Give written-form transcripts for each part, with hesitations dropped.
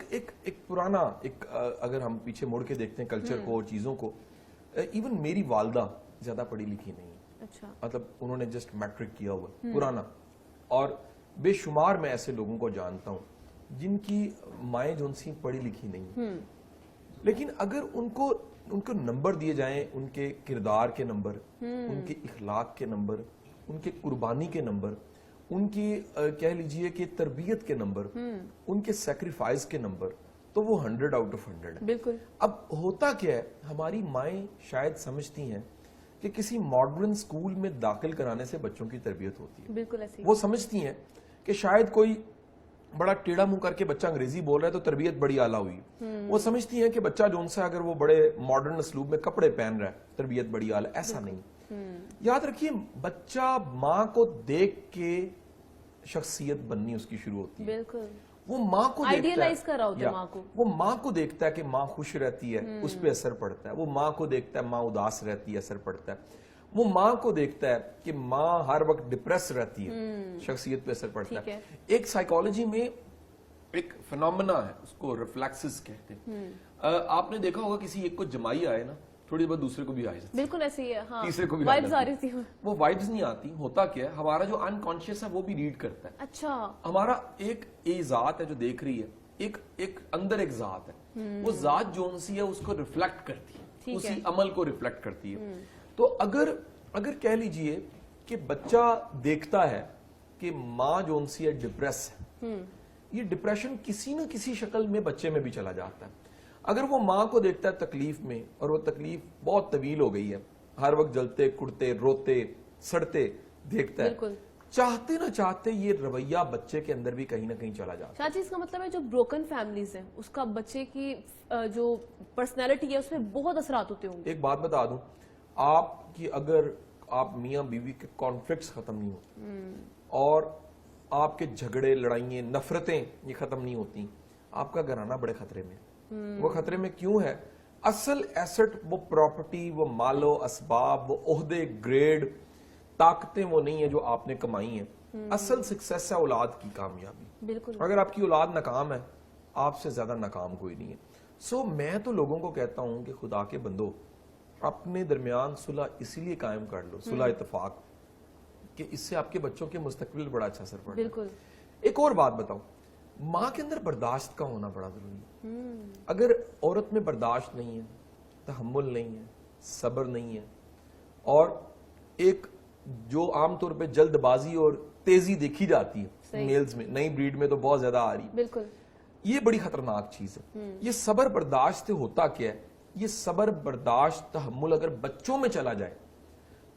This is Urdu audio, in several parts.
ایک پرانا اگر ہم پیچھے مڑ کے دیکھتے ہیں کلچر کو اور چیزوں کو، ایون میری والدہ زیادہ پڑھی لکھی نہیں ہے، اچھا، مطلب انہوں نے جسٹ میٹرک کیا ہوا پرانا، اور بے شمار میں ایسے لوگوں کو جانتا ہوں جن کی مائیں جو سی پڑھی لکھی نہیں، لیکن اگر ان کو نمبر دیے جائیں، ان کے کردار کے نمبر، ان کے اخلاق کے نمبر، ان کے قربانی کے نمبر، ان کی کہہ لیجئے کہ تربیت کے نمبر، ان کے سیکریفائز کے نمبر، تو وہ 100 آؤٹ آف 100 ہے۔ بالکل۔ اب ہوتا کیا ہے، ہماری مائیں شاید سمجھتی ہیں کہ کسی ماڈرن سکول میں داخل کرانے سے بچوں کی تربیت ہوتی ہے، بالکل ایسے وہ سمجھتی ہیں کہ شاید کوئی بڑا ٹیڑھا منہ کر کے بچہ انگریزی بول رہا ہے تو تربیت بڑی اعلیٰ ہوئی، وہ سمجھتی ہیں کہ بچہ جو ان سے اگر وہ بڑے ماڈرن اسلوب میں کپڑے پہن رہا ہے تربیت بڑی اعلیٰ، ایسا نہیں۔ یاد رکھیے، بچہ ماں کو دیکھ کے شخصیت بننی اس کی شروع ہوتی ہے، بالکل، وہ ماں کو آئیڈیلائز کر رہا ہوتا ہے ماں کو، وہ ماں کو دیکھتا ہے کہ ماں خوش رہتی ہے، اس پہ اثر پڑتا ہے، وہ ماں کو دیکھتا ہے ماں اداس رہتی ہے، اثر پڑتا ہے، وہ ماں کو دیکھتا ہے کہ ماں ہر وقت ڈپریس رہتی ہے، شخصیت پہ اثر پڑتا ہے۔ ایک سائیکالوجی میں ایک فنومنا ہے، اس کو ریفلیکسز کہتے ہیں۔ آپ نے دیکھا ہوگا کسی ایک کو جمائی آئے نا، تھوڑی بہت دوسرے کو بھی آ جاتی، بالکل ایسے ہی ہے، ہاں، تیسرے کو بھی وائبز آ رہی تھی، وہ وائبز نہیں آتی، ہوتا کیا ہے، ہمارا جو انکانشیس ہے وہ بھی ریڈ کرتا ہے۔ اچھا، ہمارا ایک ذات ہے جو دیکھ رہی ہے، ایک اندر ایک ذات ہے، وہ ذات جو سی ہے اس کو ریفلیکٹ کرتی ہے، اسی عمل کو ریفلیکٹ کرتی ہے۔ تو اگر کہہ لیجئے کہ بچہ دیکھتا ہے کہ ماں جو سی ہے ڈپریس ہے، یہ ڈپریشن کسی نہ کسی شکل میں بچے میں بھی چلا جاتا ہے۔ اگر وہ ماں کو دیکھتا ہے تکلیف میں، اور وہ تکلیف بہت طویل ہو گئی ہے، ہر وقت جلتے کڑتے روتے سڑتے دیکھتا ہے، چاہتے نہ چاہتے یہ رویہ بچے کے اندر بھی کہیں نہ کہیں چلا جاتا ہے۔ شاید اس کا مطلب ہے جو بروکن فیملیز ہیں اس کا بچے کی جو پرسنالٹی ہے اس میں بہت اثرات ہوتے ہوں گے۔ ایک بات بتا دوں آپ کی، اگر آپ میاں بیوی کے کانفلکٹس ختم نہیں ہوتے اور آپ کے جھگڑے لڑائیاں نفرتیں یہ ختم نہیں ہوتی، آپ کا گھرانہ بڑے خطرے میں۔ وہ خطرے میں کیوں ہے؟ اصل ایسٹ وہ پراپرٹی، وہ مال و اسباب، وہ عہدے، گریڈ، طاقتیں وہ نہیں ہیں جو آپ نے کمائی ہیں۔ اصل سکسیس ہے اولاد کی کامیابی۔ بالکل، اگر آپ کی اولاد ناکام ہے، آپ سے زیادہ ناکام کوئی نہیں ہے۔ سو میں تو لوگوں کو کہتا ہوں کہ خدا کے بندو، اپنے درمیان صلح اسی لیے قائم کر لو، صلح اتفاق، کہ اس سے آپ کے بچوں کے مستقبل بڑا اچھا اثر پڑتا ہے۔ بالکل۔ ایک اور بات بتاؤں، ماں کے اندر برداشت کا ہونا بڑا ضروری ہے۔ اگر عورت میں برداشت نہیں ہے، تحمل نہیں ہے، صبر نہیں ہے، اور ایک جو عام طور پہ جلد بازی اور تیزی دیکھی جاتی ہے میلز میں، نئی بریڈ میں تو بہت زیادہ آ رہی ہے، بالکل، یہ بڑی خطرناک چیز ہے۔ یہ صبر برداشت سے ہوتا کیا ہے؟ یہ صبر برداشت تحمل اگر بچوں میں چلا جائے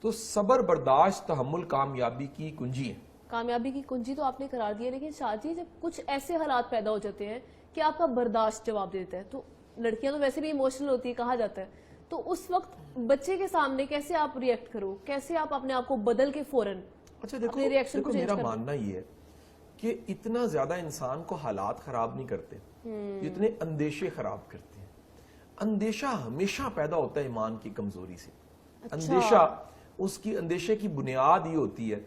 تو صبر برداشت تحمل کامیابی کی کنجی ہے۔ کامیابی کی کنجی تو آپ نے قرار دیا، لیکن شاہ جی جب کچھ ایسے حالات پیدا ہو جاتے ہیں کہ آپ کا برداشت جواب دیتا ہے، تو لڑکیاں تو ویسے بھی ایموشنل ہوتی ہے کہا جاتا ہے، تو اس وقت بچے کے سامنے کیسے آپ ریئیکٹ کرو، کیسے آپ اپنے آپ کو بدل کے فوراً اپنے ریئیکشن کو چینج میرا کرو؟ ماننا یہ ہے کہ اتنا زیادہ انسان کو حالات خراب نہیں کرتے جتنے اندیشے خراب کرتے ہیں۔ اندیشہ ہمیشہ پیدا ہوتا ہے ایمان کی کمزوری سے۔ اندیشہ، اس کی اندیشے کی بنیاد یہ ہوتی ہے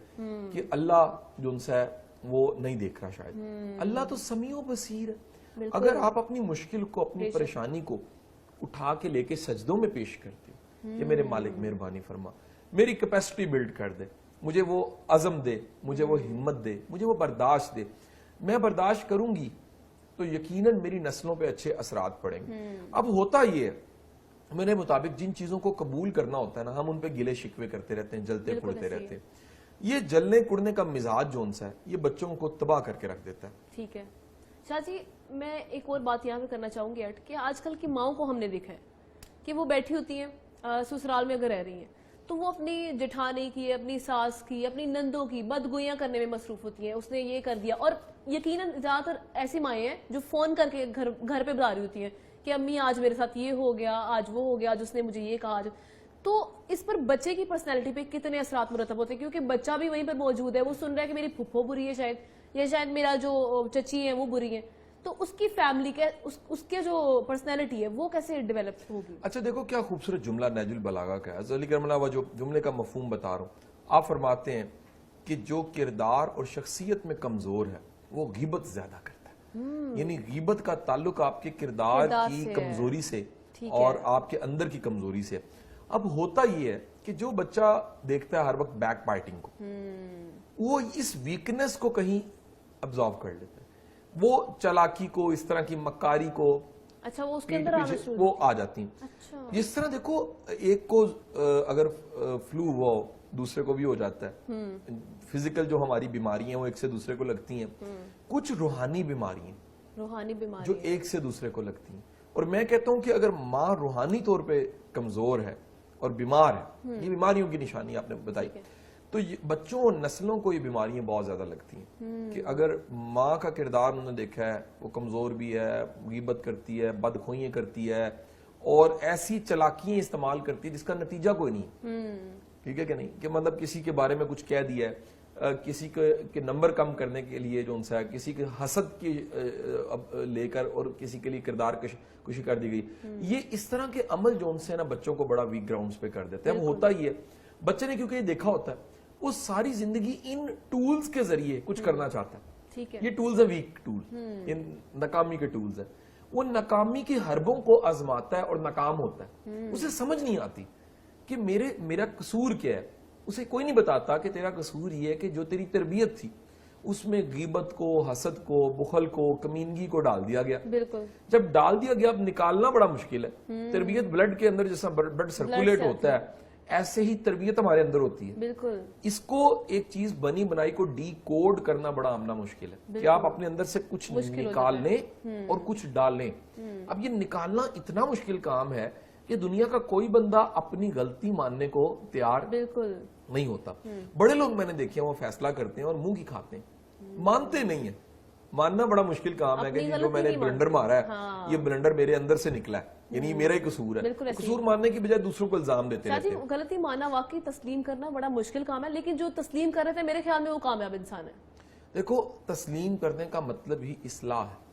کہ اللہ جو ان سے ہے وہ نہیں دیکھ رہا، شاید اللہ تو سمیع و بصیر ہے۔ اگر آپ اپنی مشکل کو، اپنی پریشانی کو اٹھا کے لے کے سجدوں میں پیش کرتے کہ میرے مالک مہربانی فرما، میری کیپیسٹی بلڈ کر دے، مجھے وہ عزم دے، مجھے وہ ہمت دے، مجھے وہ برداشت دے، میں برداشت کروں گی تو یقیناً میری نسلوں پہ اچھے اثرات پڑیں گے۔ اب ہوتا یہ ہے، میرے مطابق جن چیزوں کو قبول کرنا ہوتا ہے نا، ہم ان پہ گلے شکوے کرتے رہتے ہیں، جلتے کڑتے رہتے ہیں۔ یہ جلنے کڑنے کا مزاج جو ان سا ہے، یہ بچوں کو تباہ کر کے رکھ دیتا ہے۔ ٹھیک ہے شاہ جی، میں ایک اور بات یہاں پہ کرنا چاہوں گی ایڈ، کہ آج کل کی ماؤں کو ہم نے دیکھا ہے کہ وہ بیٹھی ہوتی ہیں سسرال میں اگر رہ رہی ہیں تو وہ اپنی جٹھانی کی، اپنی ساس کی، اپنی نندوں کی بدگوئیاں کرنے میں مصروف ہوتی ہیں، اس نے یہ کر دیا، اور یقیناً زیادہ تر ایسی مائیں ہیں جو فون کر کے گھر پہ بلا رہی ہوتی ہیں کہ امی آج میرے ساتھ یہ ہو گیا، آج وہ ہو گیا، آج اس نے مجھے یہ کہا۔ تو اس پر بچے کی پرسنالٹی پہ کتنے اثرات مرتب ہوتے ہیں؟ کیونکہ بچہ بھی وہیں پر موجود ہے، وہ سن رہا ہے کہ میری پھپھو بری ہے شاید، یا شاید میرا جو چچی ہے وہ بری ہے، تو اس کی فیملی کے اس کے جو پرسنالٹی ہے وہ کیسے ڈیولپ ہوگی؟ اچھا دیکھو کیا خوبصورت جملہ نہج البلاغہ کا ہے، علی کرم اللہ، وہ جو جملے کا مفہوم بتا رہا ہوں، آپ فرماتے ہیں کہ جو کردار اور شخصیت میں کمزور ہے وہ غیبت زیادہ کرتا ہے۔ یعنی غیبت کا تعلق آپ کے کردار کی کمزوری سے اور آپ کے اندر کی کمزوری سے. اب ہوتا یہ ہے کہ جو بچہ دیکھتا ہے ہر وقت بیک بائٹنگ کو, وہ اس ویکنس کو کہیں ابزارو کر لیتا ہے, وہ چالاکی کو, اس طرح کی مکاری کو, اچھا وہ اس کے اندر آنا شروع وہ آ جاتی ہیں. اچھا جس طرح دیکھو ایک کو اگر فلو ہوا ہو دوسرے کو بھی ہو جاتا ہے. فزیکل جو ہماری بیماری ہیں وہ ایک سے دوسرے کو لگتی ہیں. کچھ روحانی بیماری ہیں جو ایک سے دوسرے کو لگتی ہیں. اور میں کہتا ہوں کہ اگر ماں روحانی طور پہ کمزور ہے اور بیمار ہے, یہ بیماریوں کی نشانی آپ نے بتائی, تو بچوں اور نسلوں کو یہ بیماریاں بہت زیادہ لگتی ہیں. کہ اگر ماں کا کردار انہوں نے دیکھا ہے, وہ کمزور بھی ہے, غیبت کرتی ہے, بدخوئیاں کرتی ہے, اور ایسی چلاکیاں استعمال کرتی ہے جس کا نتیجہ کوئی نہیں. ٹھیک ہے کہ نہیں, کہ مطلب کسی کے بارے میں کچھ کہہ دیا ہے, کسی کے نمبر کم کرنے کے لیے جو ان سے کسی کے حسد کی لے کر اور کسی کے لیے کردار کشی کر دی گئی. یہ اس طرح کے عمل جو ان سے نا بچوں کو بڑا ویک گراؤنڈز پہ کر دیتے ہیں. اب ہوتا ہی ہے بچے نے کیونکہ یہ دیکھا ہوتا ہے, وہ ساری زندگی ان ٹولز کے ذریعے کچھ کرنا چاہتا ہے. یہ ٹولز ہیں ویک ٹول, ان ناکامی کے ٹولز ہیں. وہ ناکامی کی حربوں کو آزماتا ہے اور ناکام ہوتا ہے. اسے سمجھ نہیں آتی کہ میرا قصور کیا ہے. اسے کوئی نہیں بتاتا کہ تیرا قصور یہ ہے کہ جو تیری تربیت تھی اس میں غیبت کو, حسد کو, بخل کو, کمینگی کو ڈال دیا گیا. بالکل جب ڈال دیا گیا اب نکالنا بڑا مشکل ہے. تربیت بلڈ کے اندر جیسا بلڈ سرکولیٹ ہوتا ہے ایسے ہی تربیت ہمارے اندر ہوتی ہے. بالکل اس کو ایک چیز بنی بنائی کو ڈی کوڈ کرنا بڑا آمنا مشکل ہے, کہ آپ اپنے اندر سے کچھ نکال لیں اور کچھ ڈال لیں. اب یہ نکالنا اتنا مشکل کام ہے کہ دنیا کا کوئی بندہ اپنی غلطی ماننے کو تیار بالکل نہیں ہوتا. بڑے لوگ میں نے دیکھے وہ فیصلہ کرتے ہیں اور منہ کی کھاتے ہیں, مانتے نہیں ہیں. ماننا بڑا مشکل کام ہے کہ جو میں نے بلنڈر مارا ہے, یہ بلنڈر میرے اندر سے نکلا ہے, یعنی میرا ہی قصور ہے. قصور ماننے کی بجائے دوسروں کو الزام دیتے رہتے ہیں. غلطی ماننا واقعی تسلیم کرنا بڑا مشکل کام ہے, لیکن جو تسلیم کر رہے تھے میرے خیال میں وہ کامیاب انسان ہے. دیکھو تسلیم کرنے کا مطلب ہی اصلاح ہے.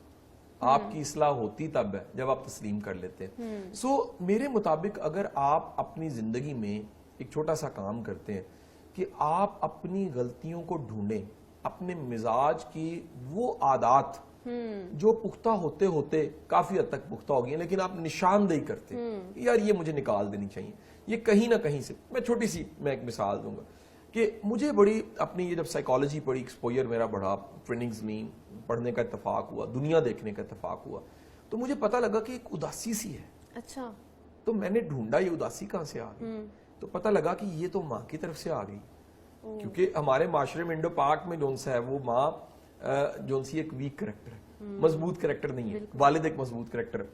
آپ کی اصلاح ہوتی تب ہے جب آپ تسلیم کر لیتے ہیں. سو میرے مطابق اگر آپ اپنی زندگی میں ایک چھوٹا سا کام کرتے ہیں کہ آپ اپنی غلطیوں کو ڈھونڈیں, اپنے مزاج کی وہ عادات جو پختہ ہوتے ہوتے کافی حد تک پختہ ہو گئی ہیں لیکن آپ نشاندہی کرتے ہیں, یار یہ مجھے نکال دینی چاہیے, یہ کہیں نہ کہیں سے. میں چھوٹی سی ایک مثال دوں گا کہ مجھے بڑی اپنی یہ جب سائیکالوجی پڑھی, ایکسپوئر میرا بڑھا, ٹریننگز میں پڑھنے کا اتفاق ہوا, دنیا دیکھنے کا اتفاق ہوا, تو مجھے پتا لگا کہ ایک اداسی سی ہے. اچھا تو میں نے ڈھونڈا یہ اداسی کہاں سے آ گئی, تو پتا لگا کہ یہ تو ماں کی طرف سے آ گئی. کیونکہ ہمارے معاشرے میں انڈو پاک میں جون سا ہے وہ ماں جون سی ایک ویک کریکٹر ہے, مضبوط کریکٹر نہیں ہے, والد ایک مضبوط کریکٹر ہے.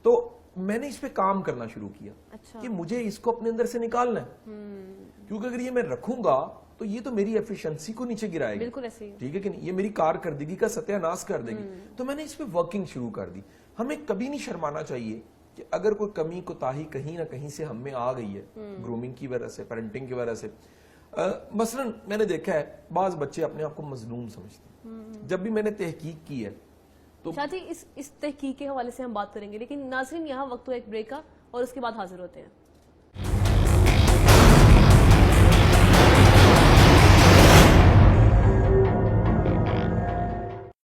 تو میں نے اس پہ کام کرنا شروع کیا کہ مجھے اس کو اپنے اندر سے نکالنا ہے, کیونکہ اگر یہ میں رکھوں گا تو یہ تو میری ایفیشنسی کو نیچے گرائے گی. بالکل ایسے ہی, ٹھیک ہے کہ نہیں, یہ میری کارکردگی کا ستیہ ناش کر دے گی. تو میں نے اس پہ ورکنگ شروع کر دی. ہمیں کبھی نہیں شرمانا چاہیے کہ اگر کوئی کمی کوتاہی کہیں نہ کہیں سے ہم میں آ گئی ہے, گرومنگ کی وجہ سے, پیرنٹنگ کی وجہ سے. مثلا میں نے دیکھا ہے بعض بچے اپنے آپ کو مظلوم سمجھتے ہیں. جب بھی میں نے تحقیق کی ہے تو شاہ جی اس تحقیق کے حوالے سے ہم بات کریں گے, لیکن ناظرین یہاں وقت ہوا ایک بریک کا, اور اس کے بعد حاضر ہوتے ہیں.